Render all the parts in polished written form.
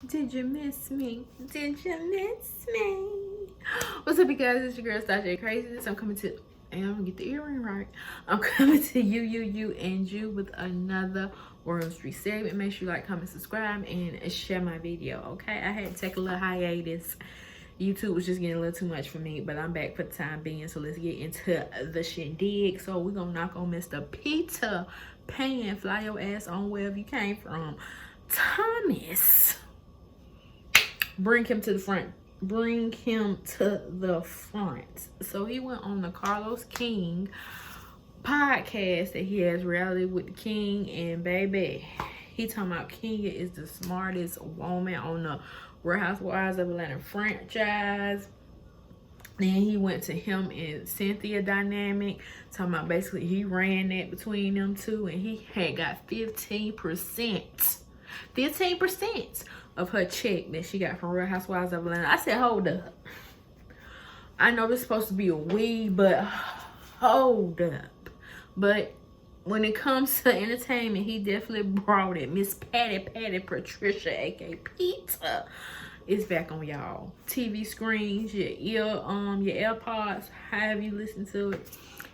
Did you miss me? Did you miss me? What's up, you guys? It's your girl, Stasha Craziness. I'm coming to, and I'm gonna get the earring right. I'm coming to you, and you with another World Street segment. Make sure you like, comment, subscribe, and share my video, okay? I had to take a little hiatus. YouTube was just getting a little too much for me, but I'm back for the time being, so let's get into the shindig. So we're gonna knock on Mr. Peter Pan. Fly your ass on wherever you came from. Thomas. Bring him to the front. Bring him to the front. So he went on the Carlos King podcast that he has, Reality with the King, and baby, he talking about Kenya is the smartest woman on the Real Housewives of Atlanta franchise. Then he went to him and Cynthia dynamic, talking about basically he ran that between them two, and he had got 15% of her check that she got from Real Housewives of Atlanta. I said, hold up. I know this is supposed to be a we, but hold up. But when it comes to entertainment, he definitely brought it. Miss Patty Patricia, aka Peter, is back on y'all TV screens, your AirPods, however you listen to it.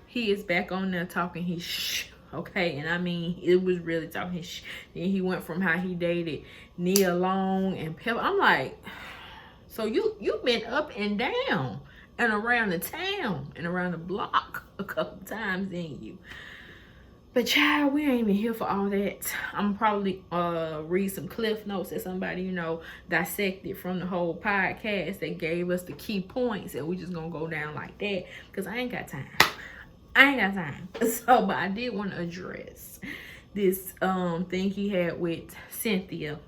He is back on there talking his shh. Okay, and I mean, it was really talking his shh. Then he went from how he dated Nia Long and Pepper. I'm like, so you've been up and down and around the town and around the block a couple times, didn't you? But child, we ain't even here for all that. I'm probably read some cliff notes that somebody, dissected from the whole podcast that gave us the key points, and we just gonna go down like that because I ain't got time. So, but I did want to address this thing he had with Cynthia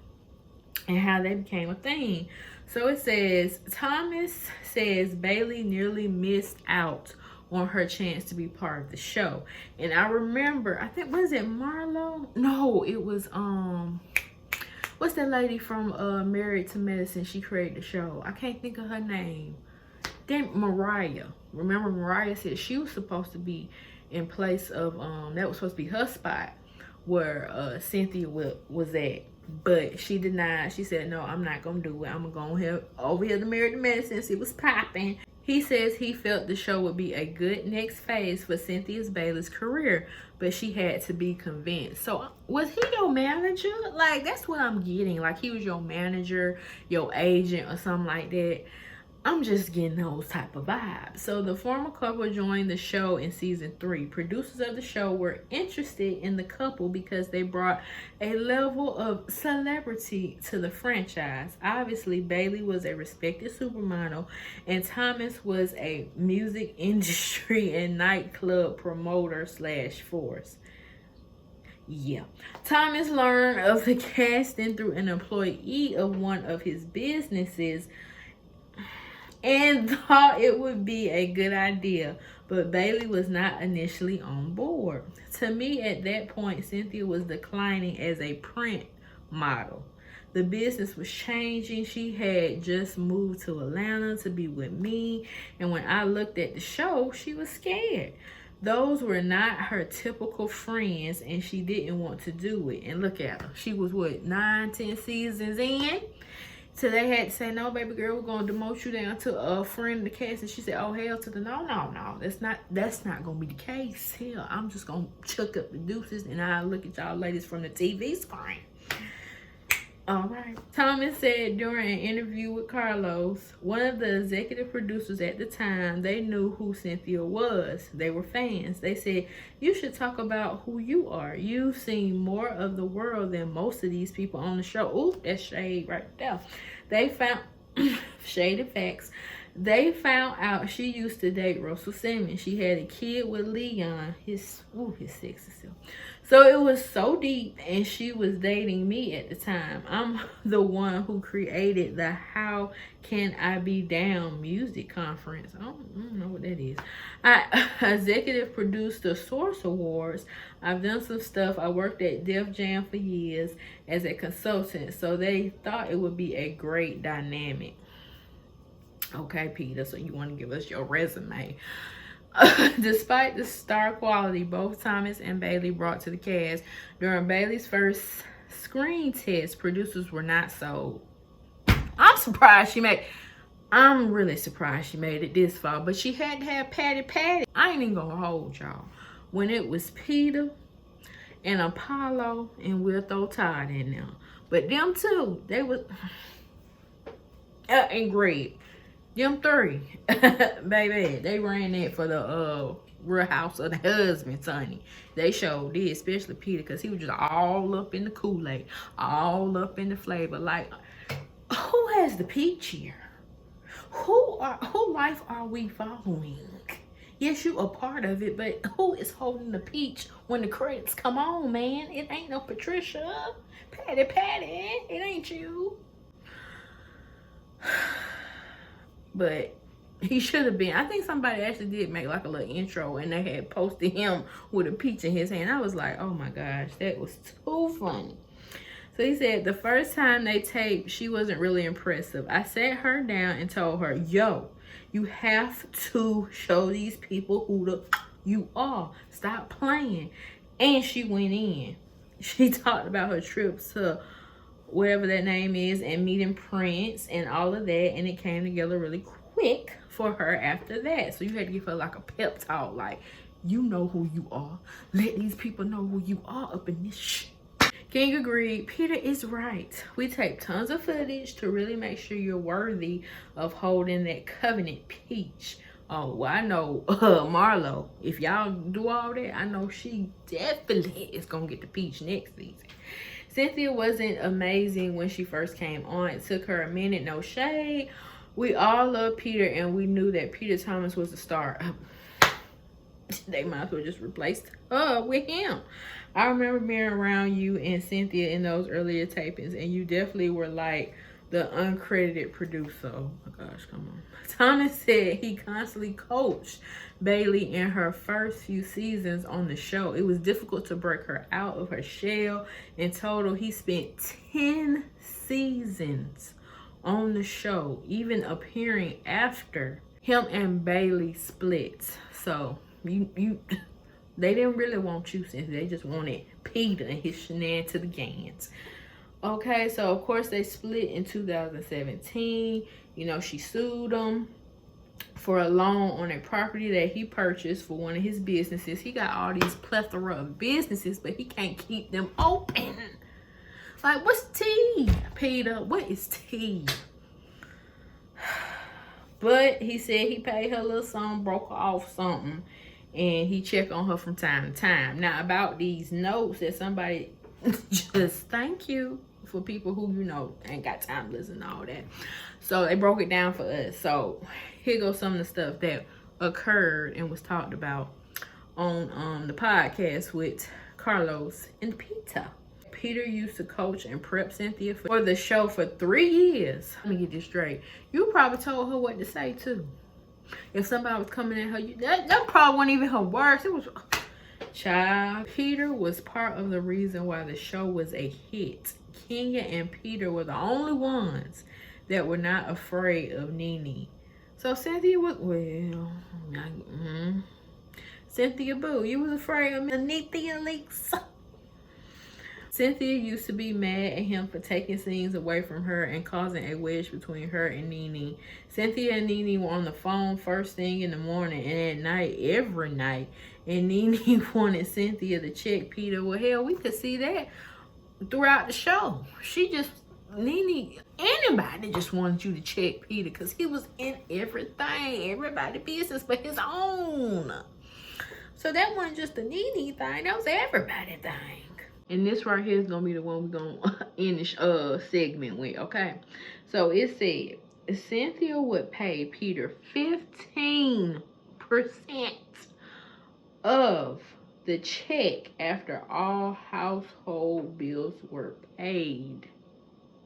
and how they became a thing. So it says, Thomas says Bailey nearly missed out on her chance to be part of the show. And I remember, I think, was it Marlo? No, it was what's that lady from Married to Medicine? She created the show. I can't think of her name. Then Mariah. Remember, Mariah said she was supposed to be in place of that was supposed to be her spot where Cynthia was at. But she denied. She said, no, I'm not gonna do it. I'm gonna go over here to Married to Medicine since it was popping. He says he felt the show would be a good next phase for Cynthia's Bailey's career, but she had to be convinced. So was he your manager? Like, that's what I'm getting. Like, he was your manager, your agent, or something like that. I'm just getting those type of vibes. So the former couple joined the show in season 3. Producers of the show were interested in the couple because they brought a level of celebrity to the franchise. Obviously, Bailey was a respected supermodel, and Thomas was a music industry and nightclub promoter / force. Yeah. Thomas learned of the casting through an employee of one of his businesses and thought it would be a good idea, but Bailey was not initially on board. To me, at that point, Cynthia was declining as a print model. The business was changing. She had just moved to Atlanta to be with me, and when I looked at the show, she was scared. Those were not her typical friends, and she didn't want to do it. And look at her. She was, what, 9-10 seasons in? So they had to say, no, baby girl, we're going to demote you down to a friend of the cast. And she said, oh, hell to the no. That's not going to be the case. Hell, I'm just going to chuck up the deuces and I'll look at y'all ladies from the TV screen. All right. Thomas said during an interview with Carlos, one of the executive producers at the time, they knew who Cynthia was. They were fans. They said, you should talk about who you are. You've seen more of the world than most of these people on the show. Ooh, that's shade right there. They found, shaded facts, they found out she used to date Russell Simmons. She had a kid with Leon, his sexy self. So it was so deep, and she was dating me at the time. I'm the one who created the How Can I Be Down music conference. I don't know what that is. I executive produced the Source Awards. I've done some stuff. I worked at Def Jam for years as a consultant. So they thought it would be a great dynamic. Okay, Peter, so you want to give us your resume. Despite the star quality both Thomas and Bailey brought to the cast, during Bailey's first screen test, producers were not sold. surprised she made. I'm really surprised she made it this far, but she had to have Patty. I ain't even gonna hold y'all. When it was Peter and Apollo, and we'll throw Todd in there. But them two, they was and Greg. Them three, baby, they ran that for the Real House of the Husbands, honey. They showed it, especially Peter, because he was just all up in the Kool-Aid, all up in the flavor. Like, who has the peach here? Who life are we following? Yes, you a part of it, but who is holding the peach when the credits come on, man? It ain't no Patricia, Patty, it ain't you. But he should have been. I think somebody actually did make like a little intro, and they had posted him with a peach in his hand. I was like, oh my gosh, that was too funny. So he said the first time they taped, she wasn't really impressive. I sat her down and told her, yo, you have to show these people who you are. Stop playing. And she went in. She talked about her trips to whatever that name is and meeting Prince and all of that, and it came together really quick for her after that. So you had to give her like a pep talk, like, you know who you are. Let these people know who you are up in this shit. King agreed. Peter is right. We take tons of footage to really make sure you're worthy of holding that covenant peach. Oh, well, I know Marlo, if y'all do all that, I know she definitely is going to get the peach next season. Cynthia wasn't amazing when she first came on. It took her a minute, no shade. We all love Peter, and we knew that Peter Thomas was the star. They might as well just replace her with him. I remember being around you and Cynthia in those earlier tapings, and you definitely were like the uncredited producer. Oh my gosh, come on. Thomas said he constantly coached Bailey in her first few seasons on the show. It was difficult to break her out of her shell. In total, he spent 10 seasons on the show, even appearing after him and Bailey split. So they didn't really want you, Cynthia. They just wanted Peter and his shenanigans. Okay, so of course they split in 2017. You know, she sued him for a loan on a property that he purchased for one of his businesses. He got all these plethora of businesses, but he can't keep them open. Like, what's tea, Peter? What is tea? But he said he paid her a little something, broke her off something, and he checked on her from time to time. Now, about these notes that somebody just thank you for people who, you know, ain't got time to listen to all that. So they broke it down for us. So here goes some of the stuff that occurred and was talked about on the podcast with Carlos and Peter. Peter used to coach and prep Cynthia for the show for 3 years. Let me get this straight. You probably told her what to say too. If somebody was coming at her, that probably wasn't even her words. It was, child. Peter was part of the reason why the show was a hit. Kenya and Peter were the only ones that were not afraid of Nene. So Cynthia was, well, Cynthia boo, you was afraid of Nene Leaks. Cynthia used to be mad at him for taking scenes away from her and causing a wedge between her and Nene. Cynthia and Nene were on the phone first thing in the morning and at night, every night. And Nene wanted Cynthia to check Peter. Well, hell, we could see that throughout the show. Nene, anybody just wanted you to check Peter because he was in everything. Everybody's business but his own. So that wasn't just a Nene thing. That was everybody's thing. And this right here is going to be the one we're going to end this segment with, okay? So it said, Cynthia would pay Peter 15% of the check after all household bills were paid.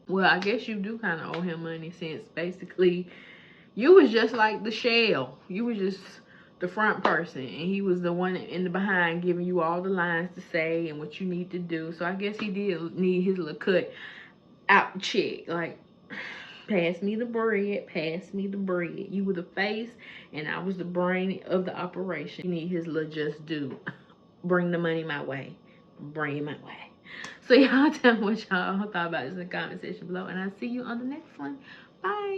Well, I guess you do kind of owe him money since basically you was just like the shell. You was just the front person, and he was the one in the behind giving you all the lines to say and what you need to do. So I guess he did need his little cut out the check. Like, pass me the bread, pass me the bread. You were the face, and I was the brain of the operation. He need his little just due. Bring the money my way. Bring it my way. So y'all tell me what y'all thought about this in the comment section below. And I'll see you on the next one. Bye.